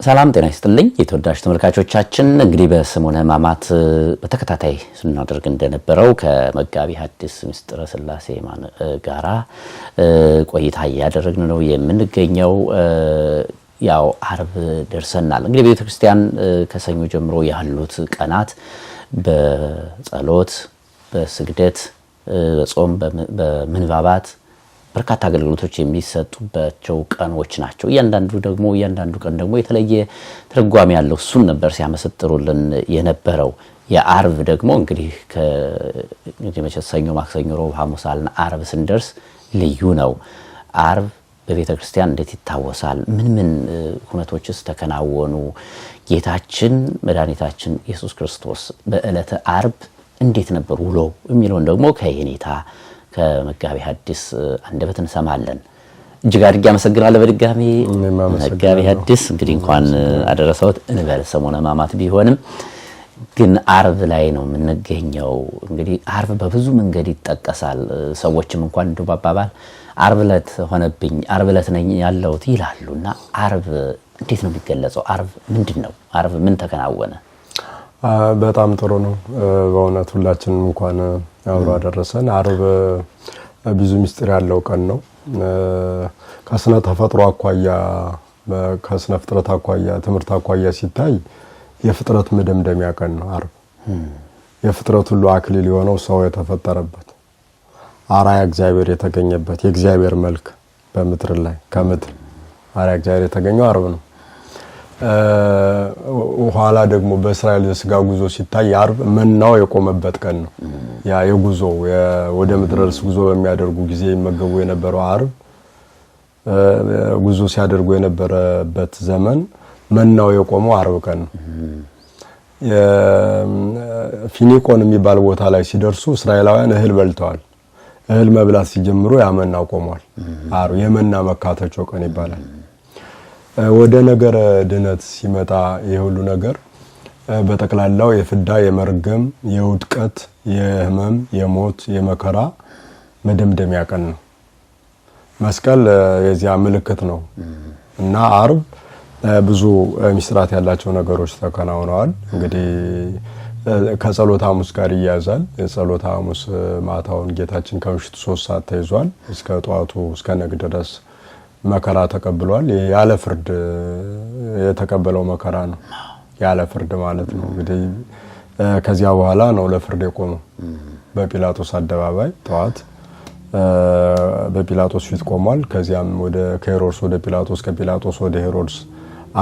ሰላም ጤና ይስጥልኝ የተወዳጅ ተመልካቾቻችን እንግዲህ በሰሙነ ሕማማት በተከታታይ ስናደርግ እንደነበረው ከመጋቢ ሐዲስ ምስጢረ ሥላሴ ጋራ ቆይታ ያደረግን ነው የምንገኘው ያው ዓርብ ደርሰናል እንግዲህ በቤተክርስቲያን ከሰኞ ጀምሮ ያሉት ቀናት በጸሎት በስግደት በጾም በምንባባት በርካታ አገልግሎቶች የሚሰጡባቸው ቀኖች ናቸው እያንዳንዱ ቀን ደግሞ የተለየ ትርጓሜ ያለው እሱን ነበር ሲያመሰጥሩልን የነበረው የዓርብ ደግሞ እንግዲህ ከመቸሰኞ ማክሰኞ ሮብ ሐሙስ አልና ዓርብ ስንደርስ ልዩ ነው ዓርብ በቤተክርስቲያን እንዴት ይታወሳል ምን ሁነቶችስ ተከናወኑ ጌታችን መድኃኒታችን ኢየሱስ ክርስቶስ በዕለተ ዓርብ እንዴት ነበር ውሎ የሚለውን ደግሞ ከየኔታ ከመጋቢ ሐዲስ አንደበት እንሰማለን እጅግ አድርጌ አመሰግናለሁ በድጋሚ መጋቢ ሐዲስ እንግዲህ እንኳን አደረሰዎት እንበል ሰሙነ ሕማማት ቢሆንም ግን ዓርብ ላይ ነው የምንገኘው እንግዲህ ዓርብ በብዙ መንገድ ይጠቀሳል ሰዎችም እንኳን እንደባባል ዓርብ ዕለት ሆነብኝ ዓርብ ዕለት ነኝ ያለውት ይላሉና ዓርብ እንዴት ነው የሚገለጸው ዓርብ ምንድነው ዓርብ ምን ተከናወነ በጣም ጥሩ ነው በእውነት ሁላችንም እንኳን አብሮ አደረሰን ዓርብ ብዙ ምስጢር ያለው ቀን ነው ከስነ ተፈጥሮ አኳያ ከስነ ፍጥረት አኳያ ትምህርት አኳያ ሲታይ የፍጥረት መደምደሚያ ቀን ነው ዓርብ የፍጥረት ሁሉ አክሊል የሆነው ሰው የተፈጠረበት አራያ እግዚአብሔር የተገኘበት የእግዚአብሔር መልክ በምድር ላይ ከምድር አራያ እግዚአብሔር የተገኘው ዓርብ ነው ኋላ ደግሞ በእስራኤል ዘስጋ ጉዞ ሲታይ ዓርብ መናው የቆመበት ቀን ነው ያ የጉዞ ወደ ምድረ ርስት ጉዞ በሚያደርጉ ጊዜ ይመገቡ የነበረው ዓርብ ጉዞ ሲያደርጉ የነበረበት ዘመን መናው የቆመው ዓርብ ቀን ነው ፊኒቆን የሚባል ቦታ ላይ ሲደርሱ እስራኤላውያን እህል በልተዋል እህል መብላት ሲጀምሩ ያመናው ቆሟል ዓርብ የመና መካተቾ ቀን ይባላል ወደ ነገር ድነት ሲመጣ የሁሉ ነገር በተቀላላው የፍዳ የመርገም የውድቀት የህመም የሞት የመከራ መደምደሚያ ቀን ነው መስቀል የዚያ ምልክት ነው እና ዓርብ ብዙ ሚስጥራት ያላቸው ነገሮች ተከናውነዋል እንግዲህ ከጸሎተ ሐሙስ ጋር ይያዛል የጸሎተ ሐሙስ ማታውን ጌታችን ከምሽቱ 3 ሰዓት ተይዟል እስከ ጧቱ እስከ ነግ ድረስ መከራ ተቀብሏል ያለ ፍርድ የተቀበለው መከራ ነው ያለ ፍርድ ማለት ነው እንግዲህ ከዚያ በኋላ ነው ለፍርድ የቆመው በጲላጦስ አደባባይ ጧት በጲላጦስ ፊት ቆሟል ከዚያም ወደ ከሄሮድስ ወደ ጲላጦስ ከጲላጦስ ወደ ሄሮድስ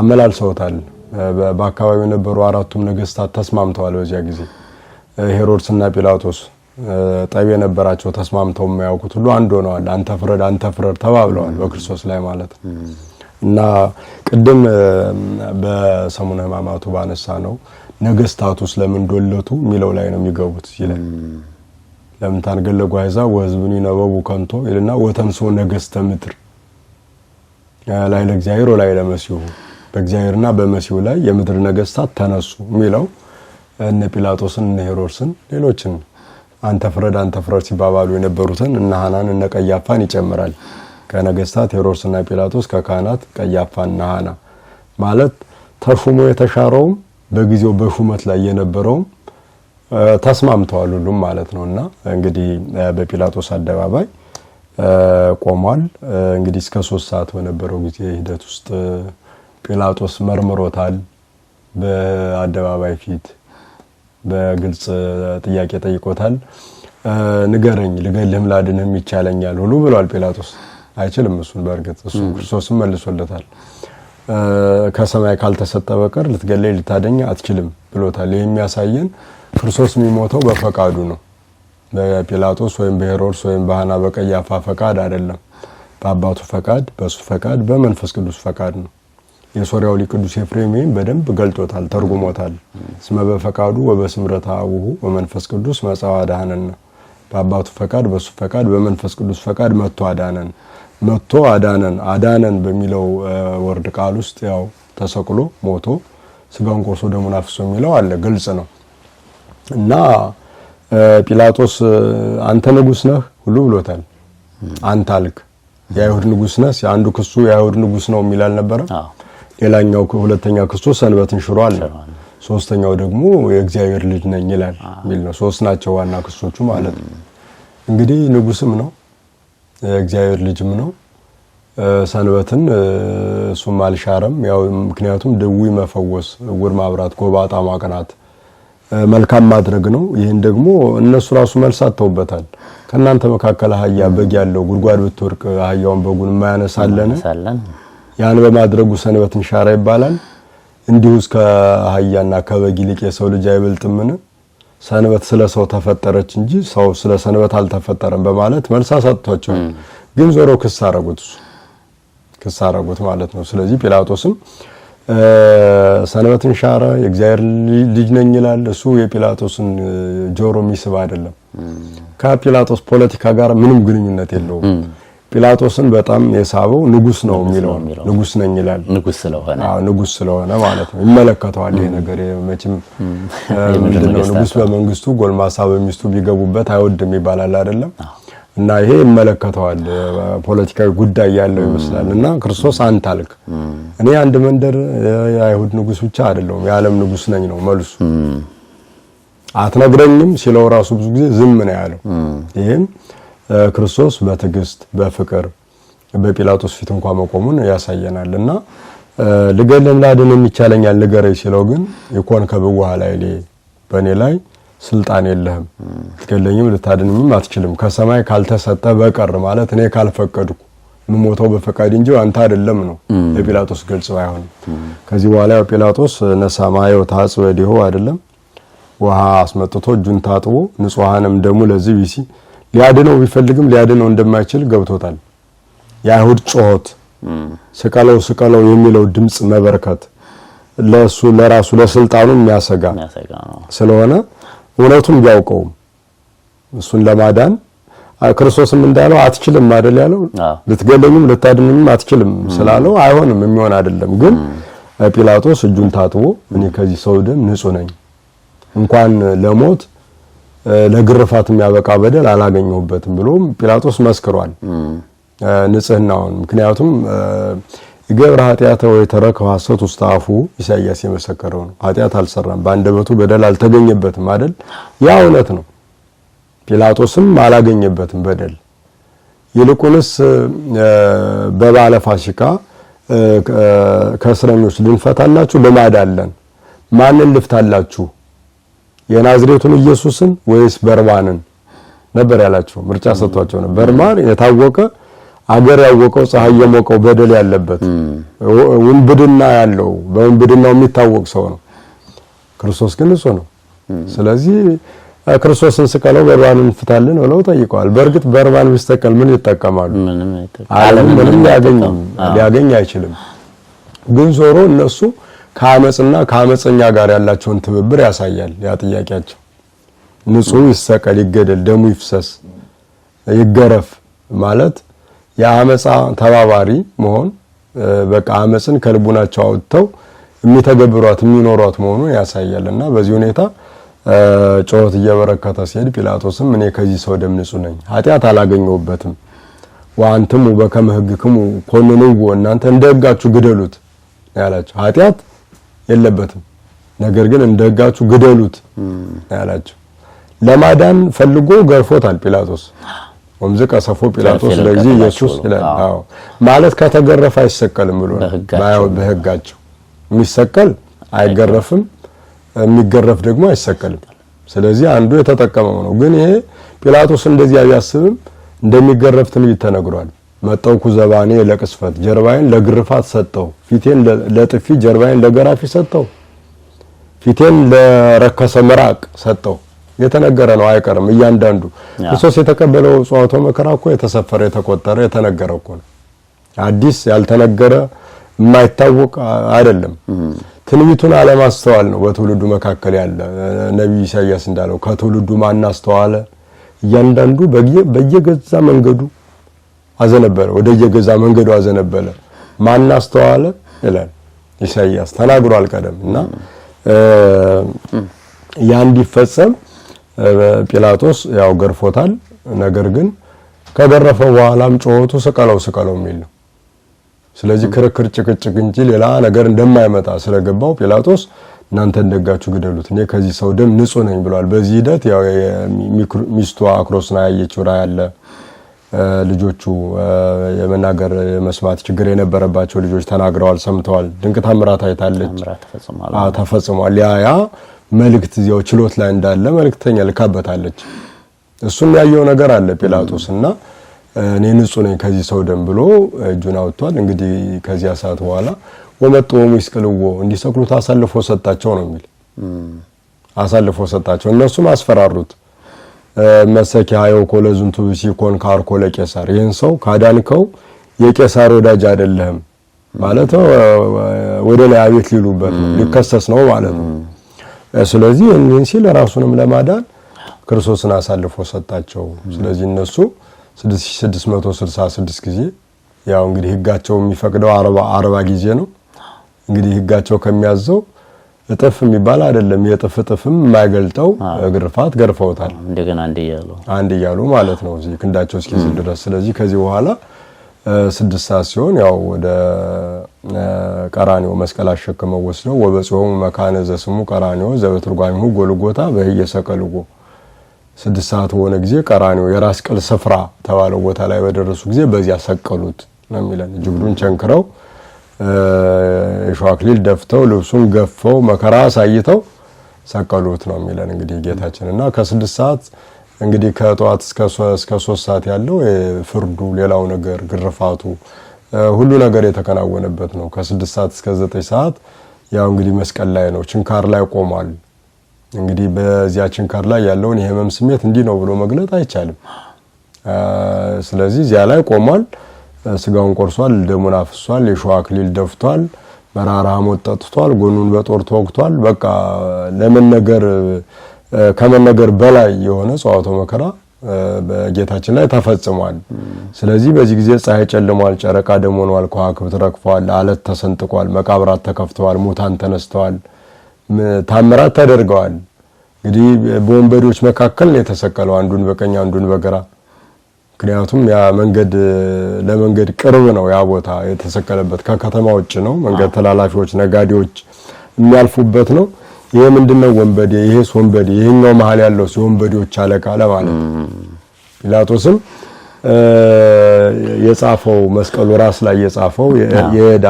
አመላልሰውታል በአካባቢው የነበሩ አራቱም ነገስታት ተስማምተዋል በዚያ ጊዜ ሄሮድስና ጲላጦስ ጠብ የነበራቸው ተስማምተው የማያውቁት ሁሉ አንድ ሆነዋል አንተ ፍረድ ተባብለዋል በክርስቶስ ላይ ማለት እና ቅድም በሰሙነ ሕማማቱ ባነሳ ነው ነገስታቱ ስለምን ዶለቱ ሚለው ላይ ነው የሚገቡት ይላል ለምን ታንገለጉ አይዛብ ወህዝብኒ ነበቡ ከንቶ ይልና ወተንሶ ነገስተ ምድር ላይ ለእግዚአብሔር ላይ ለመሲሁ በእግዚአብሔርና በመሲሁ ላይ የምድር ነገስታት ተነሱ ሚለው እነ ጲላጦስን እነ ሄሮድስን ሌሎችን አንተ ፍረድ ሲባባሉ የነበሩትን እነ ሐናን እነ ቀያፋን ይጨምራል ከነገስታት ሄሮድስና ጲላጦስ ከካህናት ቀያፋና ሐና ማለት ተሹሞ የተሻረው በጊዜው በሹመት ላይ የነበረው ተስማምተዋል ሁሉም ማለት ነውና እንግዲህ በጲላጦስ አደባባይ ቆሟል እንግዲህ እስከ 3 ሰዓት በነበረው ጊዜ ሂደት ውስጥ ጲላጦስ መርምሮታል በአደባባይ ፊት በግልጽ ጥያቄ ጠይቆታል ንገረኝ ልገልህም ላድንህም ይቻለኛል ሁሉ ብሏል ጲላጦስ አይችልም እሱን በርግጥ እሱ ክርስቶስም መልሶለታል ከሰማይ ካልተሰጠ በቀር ልትገለይ ልታደኝ አትችልም ብሎታል የሚያሳየን ክርስቶስ የሚሞተው በፈቃዱ ነው በጲላጦስ ወይም በሄሮድስ ወይም በሐና በቀያፋ ፈቃድ አይደለም በአባቱ ፈቃድ በሱ ፈቃድ በመንፈስ ቅዱስ ፈቃድ ነው የሶሪያው ቅዱስ ኤፍሬም በደንብ ገልጦታል ተርጉሞታል ስመ በፈቃዱ ወበስምረተ አቡሁ ወመንፈስ ቅዱስ መጻው አዳነና በአባቱ ፈቃድ በሱ ፈቃድ በመንፈስ ቅዱስ ፈቃድ መጥቶ አዳነን በሚለው ወርድ ቃል ውስጥ ያው ተሰቅሎ ሞቶ ስጋውን ቆርሶ ደሙን አፍሶ የሚለው አለ ግልጽ ነው እና ጲላጦስ አንተ ንጉስ ነህ ሁሉ ብሎታል አንተ አልክ የአይሁድ ንጉስ ነህ አንዱ ክሱ የአይሁድ ንጉስ ነው የሚላል ነበር ሌላኛው ሁለተኛ ክርስቶስ ሰንበትን ሽሯል። ሶስተኛው ደግሞ የእግዚአብሔር ልጅ ነኝ ይላል ሚል ነው። ሶስት ናቸው ዋና ክሶቹ ማለት ነው። እንግዲህ ንጉስም ነው የእግዚአብሔር ልጅም ነው። ሰንበትን እሱም አልሻረም። ያው ምክንያቱም ድዊ መፈወስ፣ ዕውር ማብራት፣ ጎባጣ ማቅናት፣ መልካም ማድረግ ነው። ይሄን ደግሞ እነሱ ራሱ መልስ አጥተውበታል። ከናንተ መካከል አህያ በግ ያለው ጉድጓድ ብትወርቅ አህያውን በጉን የማያነሳለን ያን በማድረጉ ሰንበትን ሻራ ይባላል። እንዲሁ እስከ አህያና ከበግ ይልቅ የሰው ልጅ አይበልጥምን? ሰንበት ስለ ሰው ተፈጠረች እንጂ ሰው ስለ ሰንበት አልተፈጠረም በማለት መልስ አሳጥቷቸው ግን ዞሮ ክስ አረጉት ማለት ነው። ስለዚህ ጲላጦስም ሰንበትን ሻረ፣ የእግዚአብሔር ልጅ ነኝ ይላል። እሱ የጲላጦስን ጆሮ የሚስብ አይደለም። ከጲላጦስ ፖለቲካ ጋር ምንም ግንኙነት የለውም። ጲላጦስን በጣም የሳበው ንጉስ ነው የሚለው ንጉስ ነኝ ይላል። ንጉስ ስለሆነ ማለት ነው። ይመለከተዋል ይሄ ነገር መቼም ምንድነው ንጉስ በመንግስቱ ጎልማሳ በሚስቱ ቢገቡበት አይወድም ይባላል አይደለም? እና ይሄ ይመለከተዋል ፖለቲካዊ ጉዳይ ያለው ይመስላል። እና ክርስቶስ አንተ አልክ እኔ አንድ መንደር የአይሁድ ንጉስ ብቻ አይደለም የዓለም ንጉስ ነኝ ነው መልሱ። አትነግረኝም ሲለው ራሱ ብዙ ጊዜ ዝም ነው ያለው። ይሄም ክርስቶስ በትዕግስት በፍቅር በጲላጦስ ፊት እንኳን መቆሙን ያሳየናል። እና ልገለም ላድን የሚቻለኛል ንገረኝ ሲለው ግን ይኮን ከብዋህ ላይ በእኔ ላይ ስልጣን የለህም፣ ልትገለኝም ልታድንኝም አትችልም ከሰማይ ካልተሰጠ በቀር ማለት እኔ ካልፈቀድኩ ምሞተው በፈቃድ እንጂ አንተ አይደለም ነው ለጲላጦስ ግልጽ ባይሆን። ከዚህ በኋላ ጲላጦስ ነሳማየው ታጽበ ዲሆ አይደለም ውሃ አስመጥቶ እጁን ታጥቦ ንጹሃንም ደሙ ለዚህ ቢሲ ሊያድነው ቢፈልግም ሊያድነው እንደማይችል ገብቶታል። የአይሁድ ጮት ስቀለው የሚለው ድምጽ መበርከት ለራሱ ለስልጣኑ የሚያሰጋ ስለሆነ እውነቱን ቢያውቀውም እሱን ለማዳን ክርስቶስም እንዳለው አትችልም አይደል ያለው ልትገለኝም ልታድነኝም አትችልም ስላለው አይሆንም የሚሆን አይደለም። ግን ጲላጦስ እጁን ታጥቦ እኔ ከዚህ ሰው ደም ንጹህ ነኝ እንኳን ለሞት ለግርፋት የሚያበቃ በደል አላገኘሁበትም ብሎ ጲላጦስ መስክሯል ንጽህናውን። ምክንያቱም ይገብር ኃጢአተ ወይ ተረከ ሐሰት ውስጥ አፉ ኢሳይያስ የመሰከረው ነው። ኃጢአት አልሰራም በአንደበቱ በደል አልተገኘበትም አይደል? ያ እውነት ነው። ጲላጦስም አላገኘበትም በደል። ይልቁንስ በበዓለ ፋሲካ ከእስረኞች ልንፈታላችሁ ልማድ አለን፣ ማንን ልፍታላችሁ የናዝሬቱን ኢየሱስን ወይስ በርባንን ነበር ያላቸው። ምርጫ ሰጥቷቸው ነበር። በርባን የታወቀ አገር ያወቀው ፀሐይ የሞቀው በደል ያለበት ውንብድና ያለው በውንብድናው የሚታወቅ ሰው ነው። ክርስቶስ ግን እሱ ነው። ስለዚህ ክርስቶስን ስቀለው በርባንን ፍታልን ብለው ጠይቀዋል። በእርግጥ በርባን ቢስተቀል ምን ይጠቀማሉ? ምንም ሊያገኝ አይችልም። ግን ዞሮ እነሱ ከአመጽና ከአመጽኛ ጋር ያላቸውን ትብብር ያሳያል። ያ ጥያቄያቸው ንጹህ ይሰቀል ይገደል ደሙ ይፍሰስ ይገረፍ ማለት የአመጻ ተባባሪ መሆን በቃ አመጽን ከልቡናቸው አውጥተው የሚተገብሯት የሚኖሯት መሆኑን ያሳያልና በዚህ ሁኔታ ጮት እየበረከተ ሲሄድ ጲላጦስም እኔ ከዚህ ሰው ደም ንጹህ ነኝ ኃጢአት አላገኘሁበትም ወአንተሙ በከመ ሕግክሙ ኮንኑዎ እናንተ እንደ ሕጋችሁ ግደሉት ያላቸው ኃጢአት የለበትም ነገር ግን እንደ ሕጋችሁ ግደሉት ያላቸው ለማዳን ፈልጎ ገርፎታል ጲላጦስ። ወምዝቀ ሰፎ ጲላጦስ ለዚህ ኢየሱስ ይላል ማለት ከተገረፈ አይሰቀልም ብሎ በሕጋቸው የሚሰቀል አይገረፍም የሚገረፍ ደግሞ አይሰቀልም። ስለዚህ አንዱ የተጠቀመው ነው። ግን ይሄ ጲላጦስ እንደዚህ ያያስብም እንደሚገረፍ ትንቢት ተነግሯል። መጣውኩ ዘባኔ ለቅስፈት ጀርባዬን ለግርፋት ሰጠው ፊቴን ለጥፊ ጀርባዬን ለገራፊ ሰጠው ፊቴን ለረከሰ መራቅ ሰጠው የተነገረ ነው አይቀርም። እያንዳንዱ ክርስቶስ የተቀበለው ጾዋቶ መከራ እኮ የተሰፈረ የተቆጠረ የተነገረ እኮ ነው። አዲስ ያልተነገረ የማይታወቅ አይደለም። ትንቢቱን አለማስተዋል ነው በትውልዱ መካከል ያለ ነብይ ኢሳይያስ እንዳለው ከትውልዱ ማን አስተዋለ እያንዳንዱ በየገዛ መንገዱ አዘነበለ ወደየገዛ መንገዱ አዘነበለ ማን አስተዋለ ይላል ኢሳይያስ ተናግሯል ቀደምና ያ እንዲፈጸም ጲላጦስ ያው ገርፎታል። ነገር ግን ከገረፈው በኋላም ጮቱ ስቀለው የሚል ነው። ስለዚህ ክርክር ጭቅጭቅ እንጂ ሌላ ነገር እንደማይመጣ ስለገባው ጲላጦስ እናንተ እንደጋችሁ ግደሉት እኔ ከዚህ ሰው ደም ንጹህ ነኝ ብሏል። በዚህ ሂደት ያው ሚስቱ አክሮስና ያየችው ራእይ አለ። ልጆቹ የመናገር መስማት ችግር የነበረባቸው ልጆች ተናግረዋል፣ ሰምተዋል። ድንቅ ታምራት አይታለች፣ ተፈጽሟል። ያ መልእክት እዚያው ችሎት ላይ እንዳለ መልእክተኛ ልካበታለች። እሱም ያየው ነገር አለ ጲላጦስ እና እኔ ንጹህ ነኝ ከዚህ ሰው ደም ብሎ እጁን አውጥቷል። እንግዲህ ከዚያ ሰዓት በኋላ ወመጥቶም ይስቅልዎ እንዲሰቅሉት አሳልፎ ሰጣቸው ነው የሚል አሳልፎ ሰጣቸው። እነሱም አስፈራሩት። መሰኪ ሃዮ ኮለዙንቱ ሲኮን ካርኮ ለቄሳር ይህን ሰው ካዳንከው የቄሳር ወዳጅ አይደለህም ማለት ነው። ወደ ላይ አቤት ሊሉበት ነው፣ ሊከሰስ ነው ማለት ነው። ስለዚህ እነን ሲል ራሱንም ለማዳን ክርስቶስን አሳልፎ ሰጣቸው። ስለዚህ እነሱ 6666 ጊዜ ያው እንግዲህ ህጋቸው የሚፈቅደው 40 ጊዜ ነው። እንግዲህ ህጋቸው ከሚያዘው እጥፍ የሚባል አይደለም፣ የጥፍጥፍም የማይገልጠው ግርፋት ገርፈውታል። እንደገና አንድ እያሉ ማለት ነው እዚህ ክንዳቸው እስኪዝል ድረስ። ስለዚህ ከዚህ በኋላ 6 ሰዓት ሲሆን ያው ወደ ቀራኒዮ መስቀል አሸክመው ወስደው ወበጽሖሙ መካነ ዘስሙ ቀራኒዮ ዘበትርጓሚሁ ጎልጎታ በየሰቀልጎ 6 ሰዓት በሆነ ጊዜ ቀራኒዮ የራስ ቅል ስፍራ ተባለው ቦታ ላይ በደረሱ ጊዜ በዚያ ሰቀሉት ነው የሚለን። እጅግሩን ቸንክረው የሾህ አክሊል ደፍተው ልብሱን ገፈው መከራ ሳይተው ሰቀሉት ነው የሚለን እንግዲህ ጌታችንና ከ6 ሰዓት እንግዲህ ከጧት እስከ 3 ሰዓት ያለው ፍርዱ ሌላው ነገር ግርፋቱ ሁሉ ነገር የተከናወነበት ነው። ከ6 ሰዓት እስከ 9 ሰዓት ያው እንግዲህ መስቀል ላይ ነው፣ ችንካር ላይ ቆሟል። እንግዲህ በዚያ ችንካር ላይ ያለውን የህመም ስሜት እንዲህ ነው ብሎ መግለጥ አይቻልም። ስለዚህ እዚያ ላይ ቆሟል። ስጋውን ቆርሷል፣ ደሙን አፍሷል፣ የሾህ አክሊል ደፍቷል፣ መራራ ሐሞት ጠጥቷል፣ ጎኑን በጦር ተወግቷል። በቃ ለመነገር ከመነገር በላይ የሆነ ጸዋቶ መከራ በጌታችን ላይ ተፈጽሟል። ስለዚህ በዚህ ጊዜ ፀሐይ ጨልሟል፣ ጨረቃ ደም ሆኗል፣ ከዋክብት ረግፈዋል፣ አለት ተሰንጥቋል፣ መቃብራት ተከፍተዋል፣ ሙታን ተነስተዋል፣ ታምራት ተደርገዋል። እንግዲህ በወንበዴዎች መካከል ነው የተሰቀለው፣ አንዱን በቀኝ አንዱን በግራ። ምክንያቱም ያ መንገድ ለመንገድ ቅርብ ነው፣ ያ ቦታ የተሰቀለበት ከከተማ ውጭ ነው። መንገድ ተላላፊዎች ነጋዴዎች የሚያልፉበት ነው። ይሄ ምንድነው ወንበዴ፣ ይሄስ ወንበዴ፣ ይሄኛው መሃል ያለው ወንበዴዎች አለቃ ለማለት ጲላጦስም የጻፈው መስቀሉ ራስ ላይ የጻፈው የዕዳ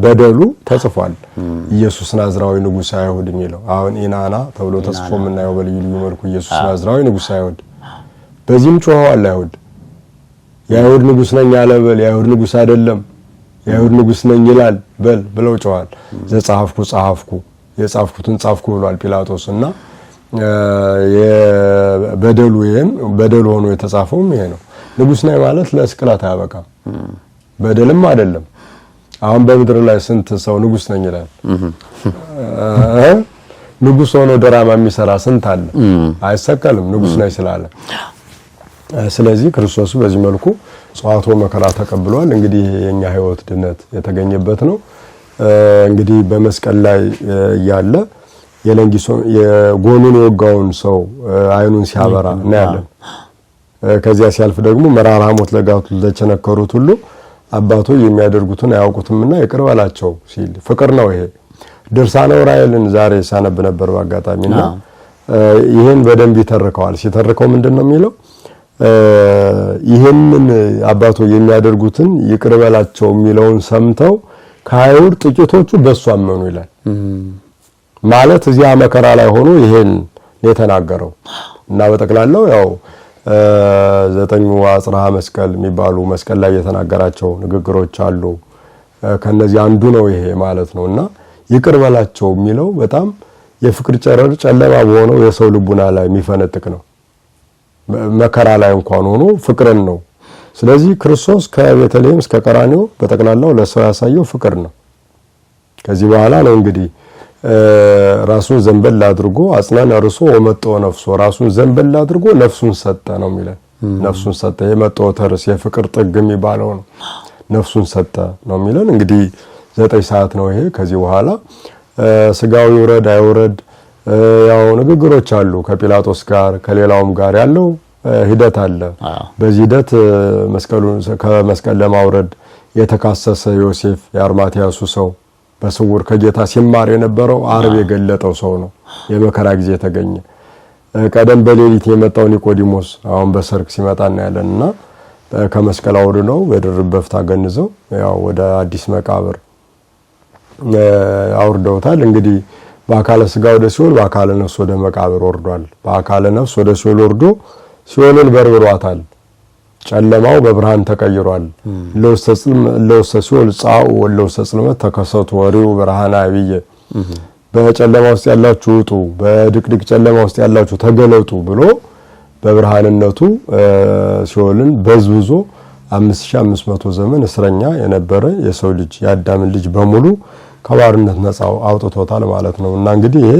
በደሉ ተጽፏል። ኢየሱስ ናዝራዊ ንጉሥ አይሁድ የሚለው አሁን ኢናና ተብሎ ተጽፎ የምናየው በልዩ ልዩ መልኩ ኢየሱስ ናዝራዊ ንጉሥ አይሁድ። በዚህም ጮኸዋል አይሁድ። የአይሁድ ንጉሥ ነኝ አለ በል፣ የአይሁድ ንጉሥ አይደለም የአይሁድ ንጉሥ ነኝ ይላል በል ብለው ጮኸዋል። ዘጻፍኩ ጻፍኩ የጻፍኩትን ጻፍኩ ብሏል ጲላጦስ። እና የበደሉ ይሄን በደል ሆኖ የተጻፈውም ይሄ ነው። ንጉሥ ነኝ ማለት ለስቅላት አያበቃም፣ በደልም አይደለም። አሁን በምድር ላይ ስንት ሰው ንጉሥ ነኝ ይላል? ንጉሥ ሆኖ ድራማ የሚሰራ ስንት አለ? አይሰቀልም ንጉሥ ነኝ ስላለ። ስለዚህ ክርስቶስ በዚህ መልኩ ጸዋቶ መከራ ተቀብሏል። እንግዲህ የኛ ሕይወት ድነት የተገኘበት ነው። እንግዲህ በመስቀል ላይ ያለ የጎኑን የወጋውን ሰው አይኑን ሲያበራ እናያለን። ከዚያ ሲያልፍ ደግሞ መራራ ሐሞት ለጋቱ ለቸነከሩት ሁሉ አባቶ የሚያደርጉትን አያውቁትምና ይቅር በላቸው ሲል ፍቅር ነው ይሄ። ድርሳነ ዑራኤልን ዛሬ ሳነብ ነበር በአጋጣሚና ይሄን በደንብ ይተርከዋል። ሲተርከው ምንድነው የሚለው? ይሄንን አባቶ የሚያደርጉትን ይቅር በላቸው የሚለውን ሰምተው ከአይሁድ ጥቂቶቹ በሱ አመኑ ይላል። ማለት እዚያ መከራ ላይ ሆኖ ይሄን የተናገረው እና በጠቅላላው ያው 9 አጽርሃ መስቀል የሚባሉ መስቀል ላይ የተናገራቸው ንግግሮች አሉ። ከነዚህ አንዱ ነው ይሄ ማለት ነውና ይቅር በላቸው የሚለው በጣም የፍቅር ጨረር ጨለማ በሆነው የሰው ልቡና ላይ የሚፈነጥቅ ነው። መከራ ላይ እንኳን ሆኖ ፍቅርን ነው። ስለዚህ ክርስቶስ ከቤተልሔም እስከ ቀራንዮ በጠቅላላው ለሰው ያሳየው ፍቅር ነው። ከዚህ በኋላ ነው እንግዲህ ራሱን ዘንበል አድርጎ አጽናን አርሶ ወመጣው ነፍሶ ራሱን ዘንበል አድርጎ ነፍሱን ሰጠ ነው የሚለው። ነፍሱን ሰጠ የመጣው ተርስ የፍቅር ጥግ የሚባለው ነው። ነፍሱን ሰጠ ነው የሚለው። እንግዲህ 9 ሰዓት ነው ይሄ። ከዚህ በኋላ ስጋው ይውረድ አይውረድ ያው ንግግሮች አሉ ከጲላጦስ ጋር ከሌላውም ጋር ያለው ሂደት አለ። በዚህ ሂደት መስቀሉን ከመስቀል ለማውረድ የተካሰሰ ዮሴፍ የአርማትያሱ ሰው በስውር ከጌታ ሲማር የነበረው ዓርብ የገለጠው ሰው ነው። የመከራ ጊዜ ተገኘ። ቀደም በሌሊት የመጣው ኒቆዲሞስ አሁን በሰርክ ሲመጣ እናያለንና ከመስቀል አውርደው በድርብ በፍታ ገንዘው ያው ወደ አዲስ መቃብር አውርደውታል። እንግዲህ በአካለ ስጋ ወደ ሲኦል በአካለ ነፍስ ወደ መቃብር ወርዷል። በአካለ ነፍስ ወደ ሲኦል ወርዶ ሲኦልን በርብሯታል። ጨለማው በብርሃን ተቀይሯል። ለውስተ ሲኦል ጻኡ ወለውስተ ጽልመት ተከሰቱ ወሪው ብርሃነ አብየ በጨለማ ውስጥ ያላችሁ ውጡ፣ በድቅድቅ ጨለማ ውስጥ ያላችሁ ተገለጡ ብሎ በብርሃንነቱ ሲኦልን በዝብዞ 5500 ዘመን እስረኛ የነበረ የሰው ልጅ የአዳምን ልጅ በሙሉ ከባርነት ነፃ አውጥቶታል ማለት ነው። እና እንግዲህ ይሄ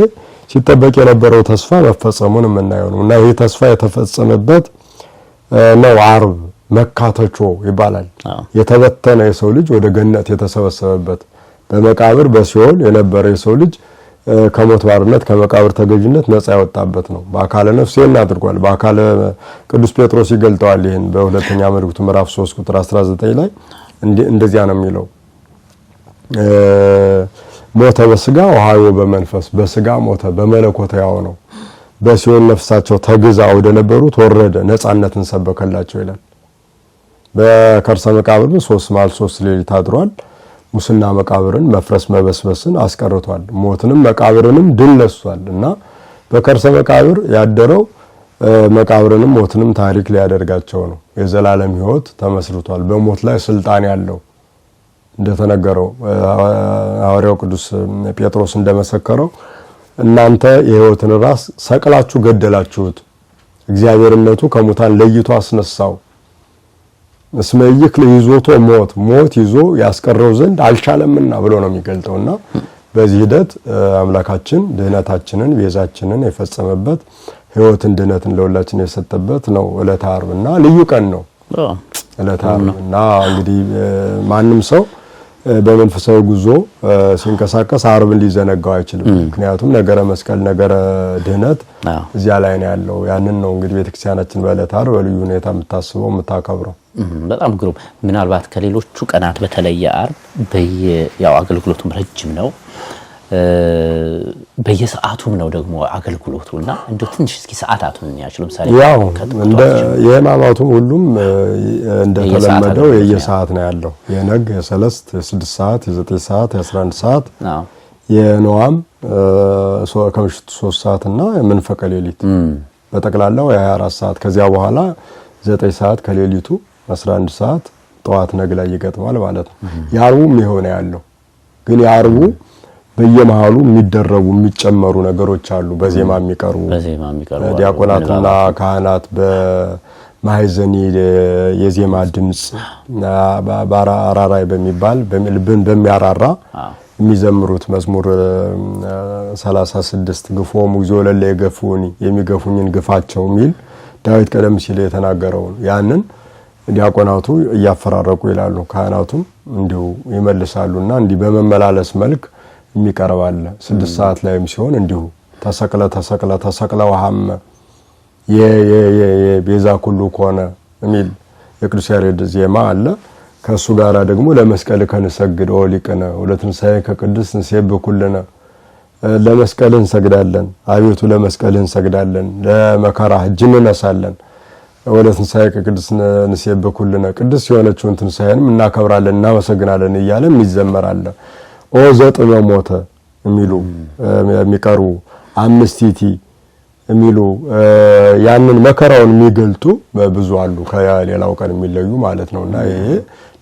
ሲጠበቅ የነበረው ተስፋ መፈጸሙን የምናየው ነው። እና ይሄ ተስፋ የተፈጸመበት ነው ዓርብ መካተቾ ይባላል። የተበተነ የሰው ልጅ ወደ ገነት የተሰበሰበበት በመቃብር በሲኦል የነበረ የሰው ልጅ ከሞት ባርነት ከመቃብር ተገዥነት ነፃ ያወጣበት ነው። በአካለ ነፍስ ይሄን አድርጓል። በአካለ ቅዱስ ጴጥሮስ ይገልጠዋል። ይሄን በሁለተኛ መልእክቱ ምዕራፍ 3 ቁጥር 19 ላይ እንደዚያ ነው የሚለው ሞተ በስጋ ወሐዮ በመንፈስ በስጋ ሞተ በመለኮት ያው ነው። በሲኦል ነፍሳቸው ተግዛ ወደ ነበሩት ወረደ ነፃነትን ሰበከላቸው ይላል። በከርሰ መቃብር 3 መዓልት 3 ሌሊት አድሯል። ሙስና መቃብርን መፍረስ መበስበስን አስቀርቷል። ሞትንም መቃብርንም ድል ነስቷል። እና በከርሰ መቃብር ያደረው መቃብርንም ሞትንም ታሪክ ሊያደርጋቸው ነው። የዘላለም ሕይወት ተመስርቷል። በሞት ላይ ስልጣን ያለው እንደተነገረው ሐዋርያው ቅዱስ ጴጥሮስ እንደመሰከረው እናንተ የሕይወትን ራስ ሰቅላችሁ ገደላችሁት፣ እግዚአብሔርነቱ ከሙታን ለይቶ አስነሳው። እስመ ይክል ይዞቶ ሞት ይዞ ያስቀረው ዘንድ አልቻለምና ብሎ ነው የሚገልጠውና በዚህ ሂደት አምላካችን ድህነታችንን ቤዛችንን የፈጸመበት ሕይወትን ድህነትን ለሁላችን የሰጠበት ነው ዕለተ ዓርብና ልዩ ቀን ነው ዕለተ ዓርብና እንግዲህ ማንም ሰው በመንፈሳዊ ጉዞ ሲንቀሳቀስ ዓርብን ሊዘነጋው አይችልም። ምክንያቱም ነገረ መስቀል ነገረ ድህነት እዚያ ላይ ነው ያለው። ያንን ነው እንግዲህ ቤተክርስቲያናችን በዕለተ ዓርብ በልዩ ሁኔታ የምታስበው የምታከብረው። በጣም ግሩም። ምናልባት ከሌሎቹ ቀናት በተለየ ዓርብ ያው አገልግሎቱም ረጅም ነው፣ በየሰዓቱም ነው ደግሞ አገልግሎቱና እንደው ትንሽ እስኪ ሰዓታቱን ያችሉ ምሳሌ ያው እንደ የሕማማቱም ሁሉም እንደተለመደው የየሰዓት ነው ያለው። የነግ የሰለስት የ6 ሰዓት የ9 ሰዓት የ11 ሰዓት የነዋም ከምሽቱ 3 ሰዓት እና የመንፈቀ ሌሊት በጠቅላላው የ24 ሰዓት ከዚያ በኋላ 9 ሰዓት ከሌሊቱ 11 ሰዓት ጠዋት ነግ ላይ ይገጥማል ማለት ነው። የዓርቡም ይሆነ ያለው ግን የዓርቡ በየመሃሉ የሚደረጉ የሚጨመሩ ነገሮች አሉ። በዜማ የሚቀርቡ ዲያቆናትና ካህናት በማህዘኒ የዜማ ድምጽ በአራራይ በሚባል ልብን በሚያራራ የሚዘምሩት መዝሙር 36 ግፎሙ እግዚኦ ለለ የገፉኒ የሚገፉኝን ግፋቸው የሚል ዳዊት ቀደም ሲል የተናገረው ያንን ዲያቆናቱ እያፈራረቁ ይላሉ። ካህናቱም እንዲሁ ይመልሳሉና እንዲህ በመመላለስ መልክ የሚቀርባል። 6 ሰዓት ላይም ሲሆን እንዲሁ ተሰቅለ ወሐመ የቤዛ ኩሉ ኮነ የሚል የቅዱስ ያሬድ ዜማ አለ። ከሱ ጋራ ደግሞ ለመስቀል ከንሰግድ ኦሊቅነ ወለትንሳኤ ከቅዱስ እንሴብሕ ኩልነ ለመስቀል እንሰግዳለን፣ አቤቱ ለመስቀል እንሰግዳለን፣ ለመከራ እጅ እንነሳለን፣ ወለትንሳኤ ከቅዱስ እንሴብሕ ኩልነ ቅዱስ የሆነችውን ትንሳኤንም እናከብራለን እናመሰግናለን እያለም ይዘመራል። ኦ ዘጥበ ሞተ የሚሉ የሚቀሩ አምስቲቲ የሚሉ ያንን መከራውን የሚገልጡ ብዙ አሉ ከሌላው ቀን የሚለዩ ማለት ነውና ይሄ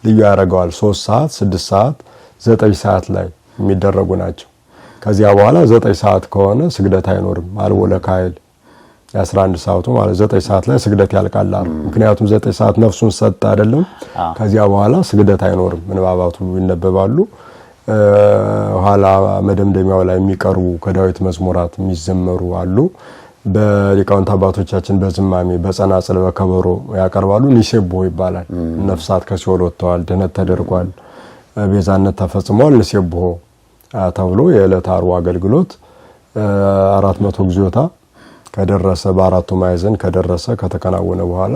ልዩ ያደርገዋል። 3 ሰዓት 6 ሰዓት 9 ሰዓት ላይ የሚደረጉ ናቸው። ከዚያ በኋላ 9 ሰዓት ከሆነ ስግደት አይኖርም። አልቦ ለካይል የ11 ሰዓቱ ማለት 9 ሰዓት ላይ ስግደት ያልቃል። ምክንያቱም 9 ሰዓት ነፍሱን ሰጥ አይደለም። ከዚያ በኋላ ስግደት አይኖርም። ምንባባቱ ይነበባሉ። ኋላ መደምደሚያው ላይ የሚቀርቡ ከዳዊት መዝሙራት የሚዘመሩ አሉ። በሊቃውንት አባቶቻችን በዝማሜ በጸናጽል በከበሮ ያቀርባሉ። ኒሴቦ ይባላል። ነፍሳት ከሲኦል ወጥተዋል፣ ድነት ተደርጓል፣ ቤዛነት ተፈጽሟል፣ ኒሴቦ ተብሎ የዕለተ ዓርቡ አገልግሎት 400 ጊዜታ ከደረሰ በአራቱ ማዕዘን ከደረሰ ከተከናወነ በኋላ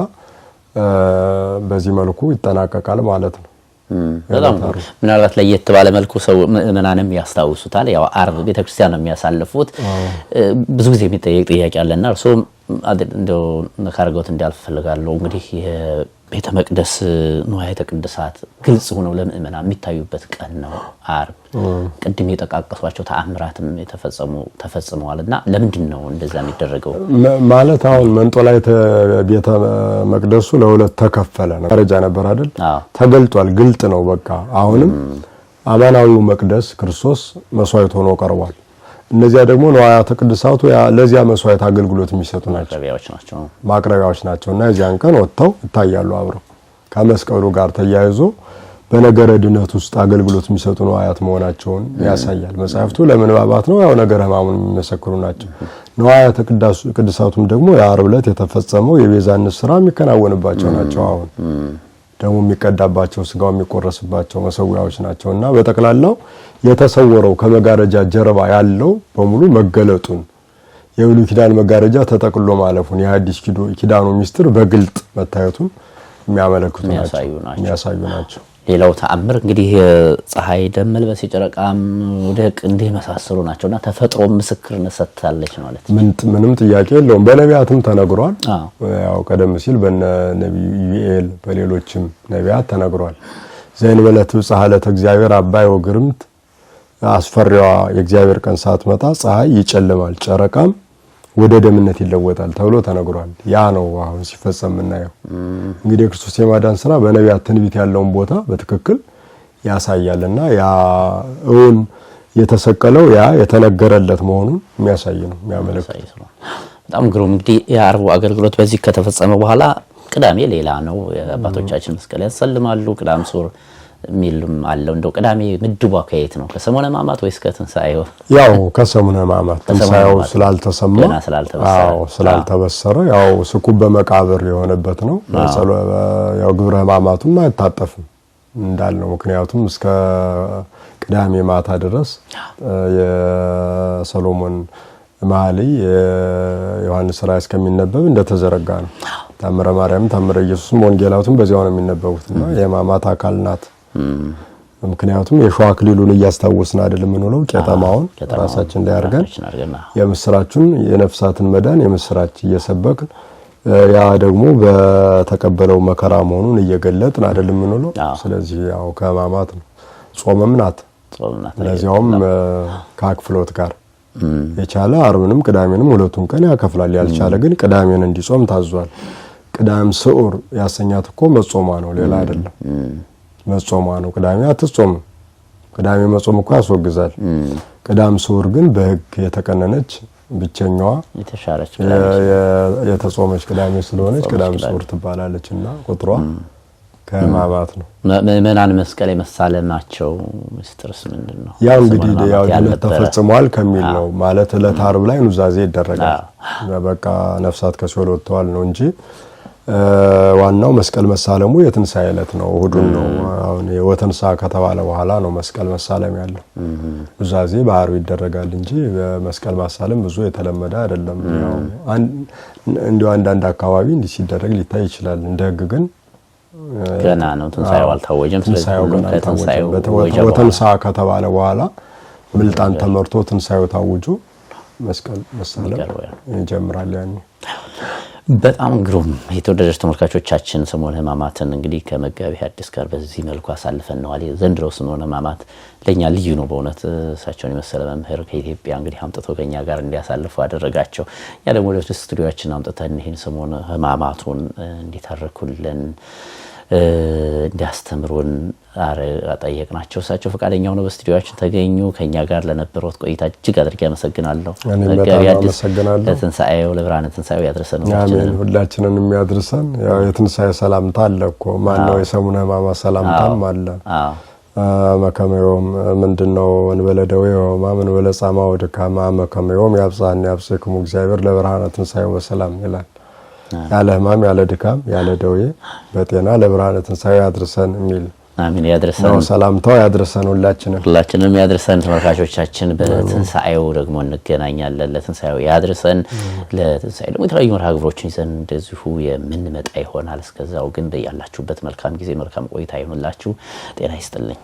በዚህ መልኩ ይጠናቀቃል ማለት ነው። በጣም ምናልባት ለየት ባለ መልኩ ሰው ምዕመናንም ያስታውሱታል። ያው ዓርብ ቤተክርስቲያን ነው የሚያሳልፉት። ብዙ ጊዜ የሚጠየቅ ጥያቄ አለና እርሶም እንደው ካርገውት እንዲያልፍ ፈልጋለሁ። እንግዲህ የቤተ መቅደስ ንዋያተ ቅድሳት ግልጽ ሆነው ለምዕመናን የሚታዩበት ቀን ነው ዓርብ። ቅድም የጠቃቀሷቸው ተአምራትም ተፈጽመዋልና ለምንድን ነው እንደዛ የሚደረገው? ማለት አሁን መንጦላዕተ ቤተ መቅደሱ ለሁለት ተከፈለ ነው። ደረጃ ነበር አይደል? ተገልጧል። ግልጥ ነው በቃ። አሁንም አማናዊው መቅደስ ክርስቶስ መስዋዕት ሆኖ ቀርቧል። እነዚያ ደግሞ ንዋያተ ቅድሳቱ ለዚያ መስዋዕት አገልግሎት የሚሰጡ ማቅረቢያዎች ናቸውና የዚያን ቀን ወጥተው ይታያሉ አብረው ከመስቀሉ ጋር ተያይዞ በነገረ ድነት ውስጥ አገልግሎት የሚሰጡ ንዋያት መሆናቸውን ያሳያል። መጽሐፍቱ ለምንባባት ነው፣ ያው ነገረ ሕማሙን የሚመሰክሩ ናቸው። ንዋያተ ቅድሳቱም ደግሞ የዓርብ ዕለት የተፈጸመው የቤዛነት ስራ የሚከናወንባቸው ናቸው። አሁን ደግሞ የሚቀዳባቸው ስጋው የሚቆረስባቸው መሰዊያዎች ናቸውና በጠቅላላው የተሰወረው ከመጋረጃ ጀርባ ያለው በሙሉ መገለጡን የብሉይ ኪዳን መጋረጃ ተጠቅሎ ማለፉን የሐዲስ ኪዳኑ ሚስጥር በግልጥ መታየቱን የሚያመለክቱ የሚያሳዩ ናቸው። ሌላው ተአምር እንግዲህ ፀሐይ ደም መልበስ የጨረቃም ወደቅ እንዲህ መሳሰሉ ናቸውና ተፈጥሮ ምስክርነት ሰጥታለች ማለት ምንም ጥያቄ የለውም። በነቢያትም ተነግሯል። ያው ቀደም ሲል በነብዩ ኢዩኤል በሌሎችም ነቢያት ተነግሯል። ዘእንበለ ትብጽሕ ዕለተ እግዚአብሔር አባይ ወግርምት፣ አስፈሪዋ የእግዚአብሔር ቀን ሳትመጣ ፀሐይ ይጨልማል ጨረቃም ወደ ደምነት ይለወጣል ተብሎ ተነግሯል። ያ ነው አሁን ሲፈጸም እናየው። እንግዲህ ክርስቶስ የማዳን ስራ በነቢያት ትንቢት ያለውን ቦታ በትክክል ያሳያልና ያ እውን የተሰቀለው ያ የተነገረለት መሆኑን የሚያሳይ ነው የሚያመለክት ነው። በጣም ግሩም። እንግዲህ የዓርቡ አገልግሎት በዚህ ከተፈጸመ በኋላ ቅዳሜ ሌላ ነው። አባቶቻችን መስቀል ያሰልማሉ። ቅዳም ሱር ሚልም አለው። እንደው ቅዳሜ ምድቧ ከየት ነው? ከሰሙነ ሕማማት ወይስ ከትንሳኤው? ያው ከሰሙነ ሕማማት ትንሳኤው ስላልተሰማ ስላልተበሰረ ያው ስኩብ በመቃብር የሆነበት ነው። ያው ግብረ ሕማማቱም አይታጠፍም እንዳልነው። ምክንያቱም እስከ ቅዳሜ ማታ ድረስ የሰሎሞን መኃልይ የዮሐንስ ራእይ እስከሚነበብ እንደተዘረጋ ነው። ታምረ ማርያም ታምረ ኢየሱስም ወንጌላቱም በዚያው ነው የሚነበቡትና የሕማማት አካል ናት። ምክንያቱም የሾህ አክሊሉን እያስታወስን አይደለም የምንውለው። ቄጠማውን ራሳችን ላይ አድርገን የምስራቹን የነፍሳትን መዳን የምስራች እየሰበክን ያ ደግሞ በተቀበለው መከራ መሆኑን እየገለጥን አይደለም የምንውለው። ስለዚህ ያው ከሕማማት ነው። ጾምም ናት። ለዚያውም ከአክፍሎት ጋር የቻለ ዓርብንም ቅዳሜንም ሁለቱን ቀን ያከፍላል። ያልቻለ ግን ቅዳሜን እንዲጾም ታዟል። ቅዳም ስዑር ያሰኛት እኮ መጾሟ ነው፣ ሌላ አይደለም። መጾሟ ነው። ቅዳሜ አትጾም። ቅዳሜ መጾም እኮ ያስወግዛል። ቅዳም ስዑር ግን በሕግ የተቀነነች ብቸኛዋ የተጾመች ቅዳሜ ስለሆነች ቅዳም ስዑር ትባላለችና ቁጥሯ ከሕማማት ነው። ምዕመናን መስቀል የመሳለማቸው ምስጢርስ ምንድነው? ያው እንግዲህ ያው ድነት ተፈጽሟል ከሚል ነው። ማለት ዕለተ ዓርብ ላይ ኑዛዜ ይደረጋል። በቃ ነፍሳት ከሲኦል ወጥተዋል ነው እንጂ ዋናው መስቀል መሳለሙ የትንሳኤ ዕለት ነው፣ እሁዱን ነው። አሁን ወተንሳ ከተባለ በኋላ ነው መስቀል መሳለም ያለው። ኑዛዜ በዓርብ ይደረጋል እንጂ መስቀል ማሳለም ብዙ የተለመደ አይደለም። ያው እንዲሁ አንዳንድ አካባቢ እንዲህ ሲደረግ ሊታይ ይችላል። እንደ ሕግ ግን ገና ነው። ትንሳኤው አልታወጀም። ስለዚህ ወተንሳ ከተባለ በኋላ ምልጣን ተመርቶ ትንሳኤው ታውጆ መስቀል መሳለም ይጀምራል ያኔ። በጣም ግሩም። የተወደዳችሁ ተመልካቾቻችን ሰሙነ ሕማማትን እንግዲህ ከመጋቢ ሐዲስ ጋር በዚህ መልኩ አሳልፈናል። ዘንድሮ ሰሙነ ሕማማት ለኛ ልዩ ነው በእውነት። እሳቸውን የመሰለ መምህር ከኢትዮጵያ እንግዲህ አምጥተው ከኛ ጋር እንዲያሳልፉ አደረጋቸው። ያ ደግሞ ወደ ስቱዲዮአችን አምጥተን ይሄን ሰሙነ ሕማማቱን እንዲተርኩልን እንዲያስተምሩን ጠየቅናቸው። እሳቸው ፈቃደኛ ሆነው በስቱዲዮአችን ተገኙ። ከኛ ጋር ለነበሩት ቆይታ እጅግ አድርጌ አመሰግናለሁ። መጋቢ ሐዲስ ለትንሳኤው ለብርሃነ ትንሳኤው ያድርሰን። አሜን። ሁላችንን የሚያድርሰን። ያው የትንሳኤ ሰላምታ አለ እኮ ማነው? የሰሙነ ሕማማት ሰላምታም አለ። መከመዮም ምንድነው? እንበለ ደዌ ወሕማም እንበለ ጻማ ወድካም መከመዮም ያብጻን ያብጽክሙ እግዚአብሔር ለብርሃነ ትንሳኤው በሰላም ይላል። ያለ ሕማም ያለ ድካም ያለ ደዌ በጤና ለብርሃነ ትንሳኤው ያድርሰን የሚል አሜን ያድርሰን ነው ሰላምታው ያድርሰን ሁላችንም ያድርሰን ተመልካቾቻችን በትንሳኤው ደግሞ እንገናኛለን ለትንሳኤው ያድርሰን ለትንሳኤው ደግሞ የተለያዩ መርሃ ግብሮችን ይዘን እንደዚሁ የምንመጣ ይሆናል እስከዛው ግን በያላችሁበት መልካም ጊዜ መልካም ቆይታ ይሁንላችሁ ጤና ይስጥልኝ